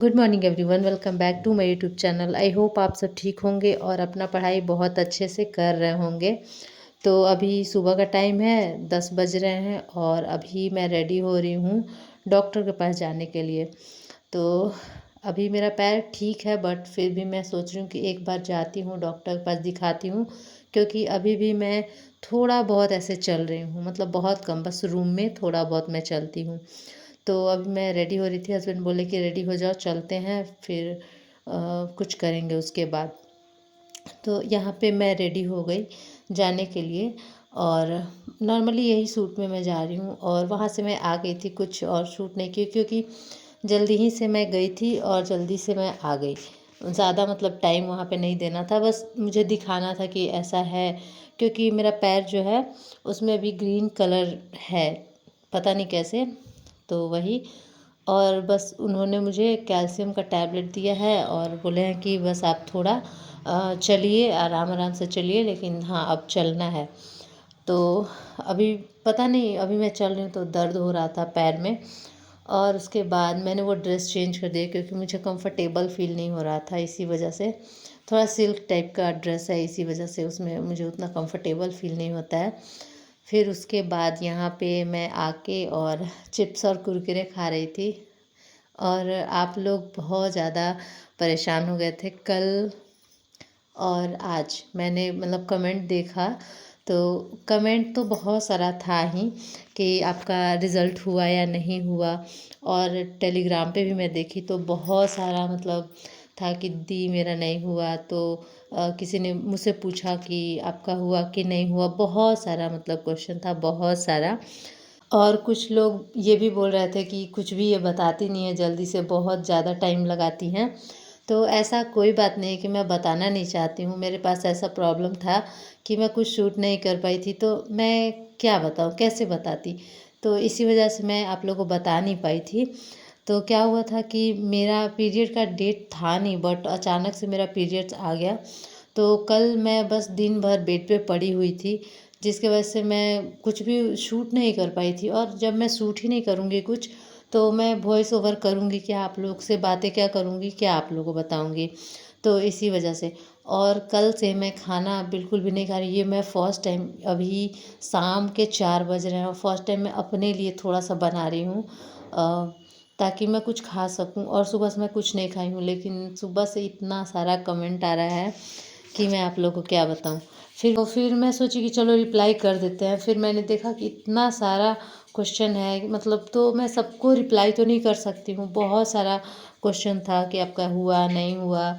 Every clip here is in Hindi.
Good morning everyone, welcome back to my YouTube channel. I hope आप सब ठीक होंगे और अपना पढ़ाई बहुत अच्छे से कर रहे होंगे। तो अभी सुबह का टाइम है, 10 बज रहे हैं और अभी मैं रेडी हो रही हूँ डॉक्टर के पास जाने के लिए। तो अभी मेरा पैर ठीक है, बट फिर भी मैं सोच रही हूँ कि एक बार जाती हूँ डॉक्टर के पास, दिखाती हूँ। क्योंकि अभी भी मैं थोड़ा बहुत ऐसे चल रही हूँ, मतलब बहुत कम, बस रूम में थोड़ा बहुत मैं चलती हूँ। तो अभी मैं रेडी हो रही थी, हस्बैंड बोले कि रेडी हो जाओ, चलते हैं, फिर कुछ करेंगे उसके बाद। तो यहाँ पे मैं रेडी हो गई जाने के लिए, और नॉर्मली यही सूट में मैं जा रही हूँ। और वहाँ से मैं आ गई थी, कुछ और शूट नहीं की, क्योंकि जल्दी ही से मैं गई थी और जल्दी से मैं आ गई। ज़्यादा मतलब टाइम वहाँ पे नहीं देना था, बस मुझे दिखाना था कि ऐसा है। क्योंकि मेरा पैर जो है उसमें भी ग्रीन कलर है, पता नहीं कैसे। तो वही, और बस उन्होंने मुझे कैल्शियम का टैबलेट दिया है और बोले हैं कि बस आप थोड़ा चलिए, आराम आराम से चलिए, लेकिन हाँ अब चलना है। तो अभी पता नहीं, अभी मैं चल रही हूँ तो दर्द हो रहा था पैर में। और उसके बाद मैंने वो ड्रेस चेंज कर दिया, क्योंकि मुझे कंफर्टेबल फील नहीं हो रहा था, इसी वजह से। थोड़ा सिल्क टाइप का ड्रेस है, इसी वजह से उसमें मुझे उतना कंफर्टेबल फील नहीं होता है। फिर उसके बाद यहाँ पे मैं आके और चिप्स और कुरकुरे खा रही थी। और आप लोग बहुत ज़्यादा परेशान हो गए थे कल और आज। मैंने मतलब कमेंट देखा, तो कमेंट तो बहुत सारा था ही कि आपका रिज़ल्ट हुआ या नहीं हुआ। और टेलीग्राम पे भी मैं देखी तो बहुत सारा मतलब था कि दी मेरा नहीं हुआ। तो किसी ने मुझसे पूछा कि आपका हुआ कि नहीं हुआ, बहुत सारा मतलब क्वेश्चन था, बहुत सारा। और कुछ लोग ये भी बोल रहे थे कि कुछ भी ये बताती नहीं है जल्दी से, बहुत ज़्यादा टाइम लगाती हैं। तो ऐसा कोई बात नहीं है कि मैं बताना नहीं चाहती हूँ। मेरे पास ऐसा प्रॉब्लम था कि मैं कुछ शूट नहीं कर पाई थी, तो मैं क्या बताऊँ, कैसे बताती। तो इसी वजह से मैं आप लोगों को बता नहीं पाई थी। तो क्या हुआ था कि मेरा पीरियड का डेट था नहीं, बट अचानक से मेरा पीरियड्स आ गया। तो कल मैं बस दिन भर बेड पे पड़ी हुई थी, जिसकी वजह से मैं कुछ भी शूट नहीं कर पाई थी। और जब मैं शूट ही नहीं करूँगी कुछ, तो मैं वॉइस ओवर करूँगी क्या, आप लोग से बातें क्या करूँगी, क्या आप लोगों को बताऊँगी। तो इसी वजह से। और कल से मैं खाना बिल्कुल भी नहीं खा रही। ये मैं फ़र्स्ट टाइम, अभी शाम के 4 बज रहे हैं और फर्स्ट टाइम मैं अपने लिए थोड़ा सा बना रही हूँ, ताकि मैं कुछ खा सकूं। और सुबह से मैं कुछ नहीं खाई हूँ, लेकिन सुबह से इतना सारा कमेंट आ रहा है कि मैं आप लोगों को क्या बताऊं। फिर मैं सोची कि चलो रिप्लाई कर देते हैं। फिर मैंने देखा कि इतना सारा क्वेश्चन है, मतलब तो मैं सबको रिप्लाई तो नहीं कर सकती हूँ। बहुत सारा क्वेश्चन था कि आपका हुआ नहीं हुआ,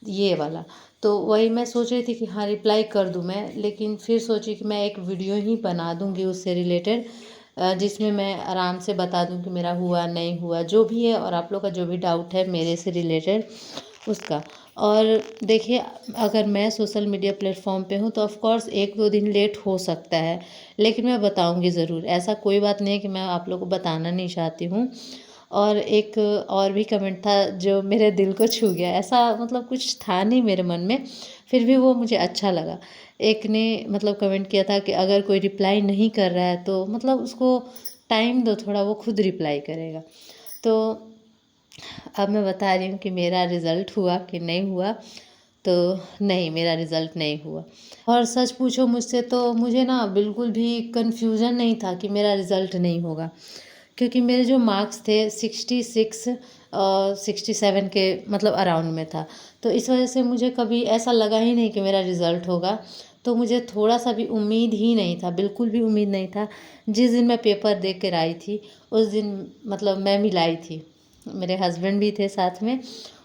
ये वाला। तो वही मैं सोच रही थी कि हाँ रिप्लाई कर दूँ मैं, लेकिन फिर सोची कि मैं एक वीडियो ही बना दूँगी उससे रिलेटेड, जिसमें मैं आराम से बता दूँ कि मेरा हुआ नहीं हुआ, जो भी है, और आप लोग का जो भी डाउट है मेरे से रिलेटेड उसका। और देखिए, अगर मैं सोशल मीडिया प्लेटफॉर्म पे हूँ तो ऑफ़ कोर्स 1-2 दिन लेट हो सकता है, लेकिन मैं बताऊँगी ज़रूर। ऐसा कोई बात नहीं है कि मैं आप लोग को बताना नहीं चाहती हूँ। और एक और भी कमेंट था जो मेरे दिल को छू गया। ऐसा मतलब कुछ था नहीं मेरे मन में, फिर भी वो मुझे अच्छा लगा। एक ने मतलब कमेंट किया था कि अगर कोई रिप्लाई नहीं कर रहा है तो मतलब उसको टाइम दो थोड़ा, वो खुद रिप्लाई करेगा। तो अब मैं बता रही हूँ कि मेरा रिज़ल्ट हुआ कि नहीं हुआ। तो नहीं, मेरा रिज़ल्ट नहीं हुआ। और सच पूछो मुझसे तो मुझे ना बिल्कुल भी कन्फ्यूज़न नहीं था कि मेरा रिज़ल्ट नहीं होगा। क्योंकि मेरे जो मार्क्स थे 66 और 67 के मतलब अराउंड में था। तो इस वजह से मुझे कभी ऐसा लगा ही नहीं कि मेरा रिज़ल्ट होगा। तो मुझे थोड़ा सा भी उम्मीद ही नहीं था, बिल्कुल भी उम्मीद नहीं था। जिस दिन मैं पेपर दे कर आई थी उस दिन मतलब मैं मिलाई थी, मेरे हस्बैंड भी थे साथ में,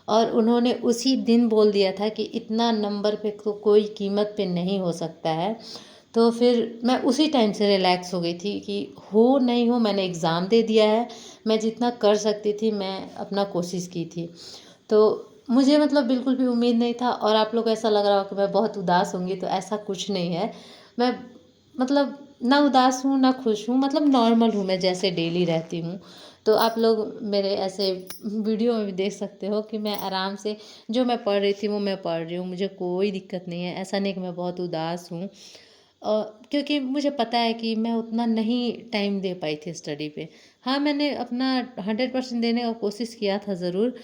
और उन्होंने उसी दिन बोल दिया था कि इतना नंबर पे तो कोई कीमत पे नहीं हो सकता है। तो फिर मैं उसी टाइम से रिलैक्स हो गई थी कि हो नहीं हो, मैंने एग्ज़ाम दे दिया है, मैं जितना कर सकती थी मैं अपना कोशिश की थी। तो मुझे मतलब बिल्कुल भी उम्मीद नहीं था। और आप लोग को ऐसा लग रहा हो कि मैं बहुत उदास होंगी, तो ऐसा कुछ नहीं है। मैं मतलब ना उदास हूँ ना खुश हूँ, मतलब नॉर्मल हूँ, मैं जैसे डेली रहती हूँ। तो आप लोग मेरे ऐसे वीडियो में भी देख सकते हो कि मैं आराम से जो मैं पढ़ रही थी वो मैं पढ़ रही हूँ, मुझे कोई दिक्कत नहीं है। ऐसा नहीं कि मैं बहुत उदास हूँ, क्योंकि मुझे पता है कि मैं उतना नहीं टाइम दे पाई थी स्टडी पे। हाँ, मैंने अपना 100% देने का कोशिश किया था ज़रूर,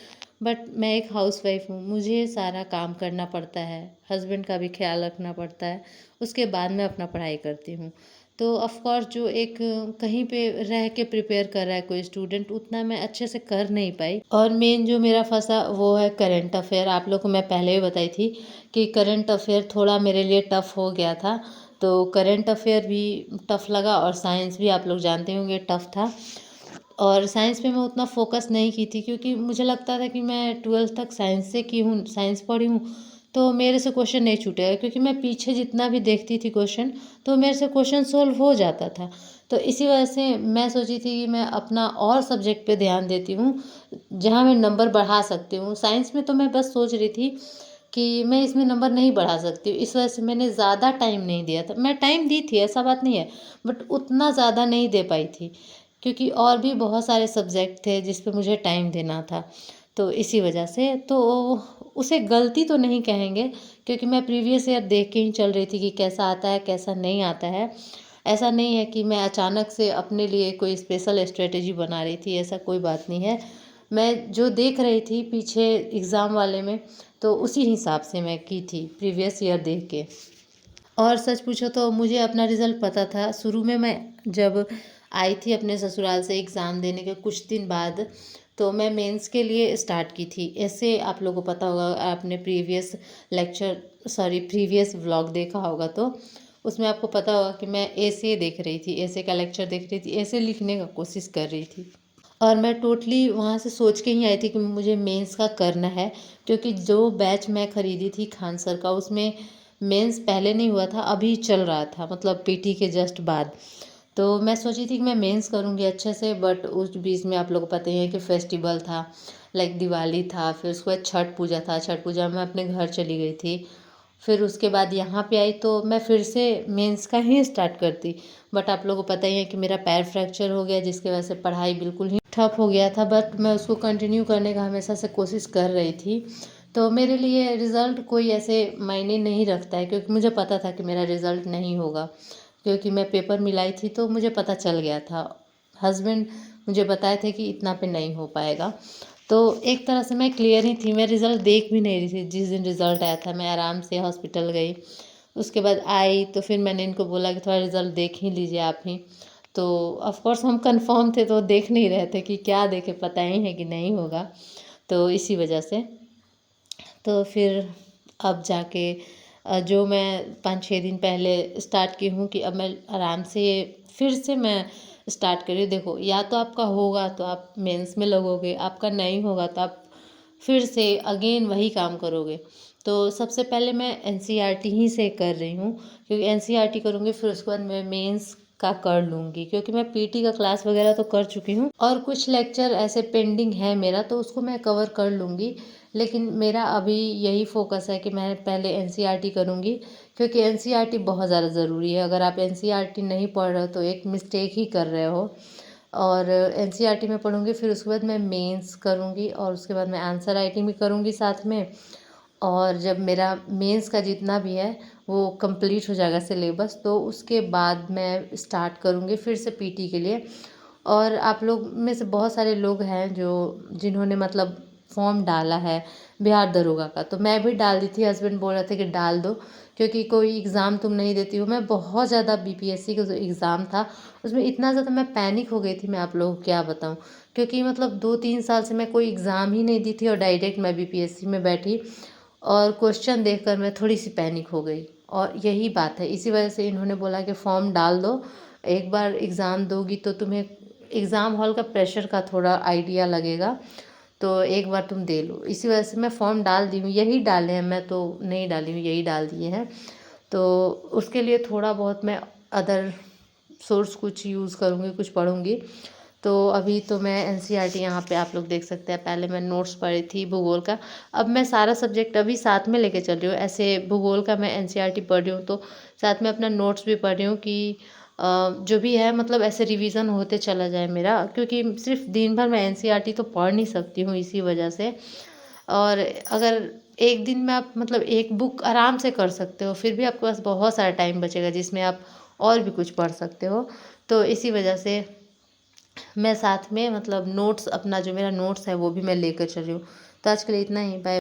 बट मैं एक हाउसवाइफ हूँ, मुझे सारा काम करना पड़ता है, हस्बैंड का भी ख्याल रखना पड़ता है, उसके बाद मैं अपना पढ़ाई करती हूँ। तो ऑफ़ कोर्स जो एक कहीं पे रह के प्रिपेयर कर रहा है कोई स्टूडेंट, उतना मैं अच्छे से कर नहीं पाई। और मेन जो मेरा फंसा वो है करंट अफ़ेयर। आप लोग को मैं पहले ही बताई थी कि करंट अफ़ेयर थोड़ा मेरे लिए टफ़ हो गया था। तो करंट अफ़ेयर भी टफ़ लगा और साइंस भी आप लोग जानते होंगे टफ़ था। और साइंस पे मैं उतना फ़ोकस नहीं की थी क्योंकि मुझे लगता था कि मैं 12th तक साइंस से की हूँ, साइंस पढ़ी हूँ, तो मेरे से क्वेश्चन नहीं छूटेगा क्योंकि मैं पीछे जितना भी देखती थी क्वेश्चन, तो मेरे से क्वेश्चन सॉल्व हो जाता था। तो इसी वजह से मैं सोची थी कि मैं अपना और सब्जेक्ट पे ध्यान देती हूँ, जहाँ मैं नंबर बढ़ा सकती हूँ। साइंस में तो मैं बस सोच रही थी कि मैं इसमें नंबर नहीं बढ़ा सकती हूँ, इस वजह से मैंने ज़्यादा टाइम नहीं दिया था। मैं टाइम दी थी, ऐसा बात नहीं है, बट उतना ज़्यादा नहीं दे पाई थी क्योंकि और भी बहुत सारे सब्जेक्ट थे जिस पे मुझे टाइम देना था। तो इसी वजह से तो उसे गलती तो नहीं कहेंगे क्योंकि मैं प्रीवियस ईयर देख के ही चल रही थी कि कैसा आता है, कैसा नहीं आता है। ऐसा नहीं है कि मैं अचानक से अपने लिए कोई स्पेशल स्ट्रेटजी बना रही थी, ऐसा कोई बात नहीं है। मैं जो देख रही थी पीछे एग्ज़ाम वाले में, तो उसी हिसाब से मैं की थी प्रीवियस ईयर देख के। और सच पूछो तो मुझे अपना रिज़ल्ट पता था। शुरू में मैं जब आई थी अपने ससुराल से एग्ज़ाम देने के कुछ दिन बाद, तो मैं मेंस के लिए स्टार्ट की थी। ऐसे आप लोगों को पता होगा, आपने प्रीवियस व्लॉग देखा होगा तो उसमें आपको पता होगा कि मैं ऐसे देख रही थी, ऐसे का लेक्चर देख रही थी, ऐसे लिखने का कोशिश कर रही थी। और मैं टोटली वहाँ से सोच के ही आई थी कि मुझे मेंस का करना है क्योंकि जो बैच मैं ख़रीदी थी खान सर का, उसमें मेंस पहले नहीं हुआ था, अभी चल रहा था, मतलब पीटी के जस्ट बाद। तो मैं सोची थी कि मैं मेंस करूँगी अच्छे से, बट उस बीच में आप लोगों को पता ही है कि फेस्टिवल था, लाइक दिवाली था, फिर उसके बाद छठ पूजा था। छठ पूजा में अपने घर चली गई थी। फिर उसके बाद यहाँ पे आई तो मैं फिर से मेंस का ही स्टार्ट करती, बट आप लोगों को पता ही है कि मेरा पैर फ्रैक्चर हो गया जिसकी वजह से पढ़ाई बिल्कुल ही ठप हो गया था। बट मैं उसको कंटिन्यू करने का हमेशा से कोशिश कर रही थी। तो मेरे लिए रिज़ल्ट कोई ऐसे मायने नहीं रखता है क्योंकि मुझे पता था कि मेरा रिज़ल्ट नहीं होगा, क्योंकि मैं पेपर मिलाई थी तो मुझे पता चल गया था। हस्बैंड मुझे बताए थे कि इतना पे नहीं हो पाएगा। तो एक तरह से मैं क्लियर ही थी, मैं रिज़ल्ट देख भी नहीं रही थी। जिस दिन रिज़ल्ट आया था मैं आराम से हॉस्पिटल गई, उसके बाद आई तो फिर मैंने इनको बोला कि थोड़ा रिज़ल्ट देख ही लीजिए आप ही। तो ऑफ़ कोर्स हम कंफर्म थे तो देख नहीं रहे थे कि क्या देखें, पता ही है कि नहीं होगा। तो इसी वजह से तो फिर अब जाके जो मैं 5-6 दिन पहले स्टार्ट की हूँ कि अब मैं आराम से फिर से मैं स्टार्ट कर रही हूँ। देखो, या तो आपका होगा तो आप मेंस में लगोगे, आपका नहीं होगा तो आप फिर से अगेन वही काम करोगे। तो सबसे पहले मैं एनसीईआरटी ही से कर रही हूँ क्योंकि एनसीईआरटी करूँगी, फिर उसके बाद मैं मेंस का कर लूँगी क्योंकि मैं पीटी का क्लास वगैरह तो कर चुकी हूँ और कुछ लेक्चर ऐसे पेंडिंग है मेरा, तो उसको मैं कवर कर लूँगी। लेकिन मेरा अभी यही फ़ोकस है कि मैं पहले एनसीईआरटी करूँगी क्योंकि एनसीईआरटी बहुत ज़्यादा ज़रूरी है। अगर आप एनसीईआरटी नहीं पढ़ रहे हो तो एक मिस्टेक ही कर रहे हो। और एनसीईआरटी में पढ़ूँगी, फिर उसके बाद मैं मेंस करूँगी और उसके बाद मैं आंसर राइटिंग भी करूँगी साथ में। और जब मेरा मेंस का जितना भी है वो कंप्लीट हो जाएगा सिलेबस, तो उसके बाद मैं स्टार्ट करूँगी फिर से पीटी के लिए। और आप लोग में से बहुत सारे लोग हैं जो जिन्होंने मतलब फॉर्म डाला है बिहार दरोगा का, तो मैं भी डाल दी थी। हस्बैंड बोल रहे थे कि डाल दो क्योंकि कोई एग्ज़ाम तुम नहीं देती हो। मैं बहुत ज़्यादा बीपीएससी का जो एग्ज़ाम था उसमें इतना ज़्यादा मैं पैनिक हो गई थी, मैं आप लोगों को क्या बताऊँ। क्योंकि मतलब 2-3 साल से मैं कोई एग्ज़ाम ही नहीं दी थी और डायरेक्ट मैं बीपीएससी में बैठी और क्वेश्चन देखकर मैं थोड़ी सी पैनिक हो गई। और यही बात है, इसी वजह से इन्होंने बोला कि फॉर्म डाल दो, एक बार एग्ज़ाम दोगी तो तुम्हें एग्ज़ाम हॉल का प्रेशर का थोड़ा आइडिया लगेगा, तो एक बार तुम दे लो। इसी वजह से मैं फॉर्म डाल दी हूँ, यही डाले हैं, मैं तो नहीं डाली हूँ, यही डाल दिए हैं। तो उसके लिए थोड़ा बहुत मैं अदर सोर्स कुछ यूज़ करूँगी, कुछ पढ़ूँगी। तो अभी तो मैं एनसीईआरटी यहाँ पे आप लोग देख सकते हैं, पहले मैं नोट्स पढ़ी थी भूगोल का, अब मैं सारा सब्जेक्ट अभी साथ में लेके चल रही हूँ। ऐसे भूगोल का मैं एनसीईआरटी पढ़ रही हूँ तो साथ में अपना नोट्स भी पढ़ रही हूँ कि जो भी है मतलब ऐसे रिवीजन होते चला जाए मेरा, क्योंकि सिर्फ दिन भर मैं एनसीईआरटी तो पढ़ नहीं सकती हूँ इसी वजह से। और अगर एक दिन में आप मतलब एक बुक आराम से कर सकते हो, फिर भी आपके पास बहुत सारा टाइम बचेगा जिसमें आप और भी कुछ पढ़ सकते हो। तो इसी वजह से मैं साथ में मतलब नोट्स, अपना जो मेरा नोट्स है वो भी मैं लेकर चल रही हूँ तो आज के लिए इतना ही, बाय।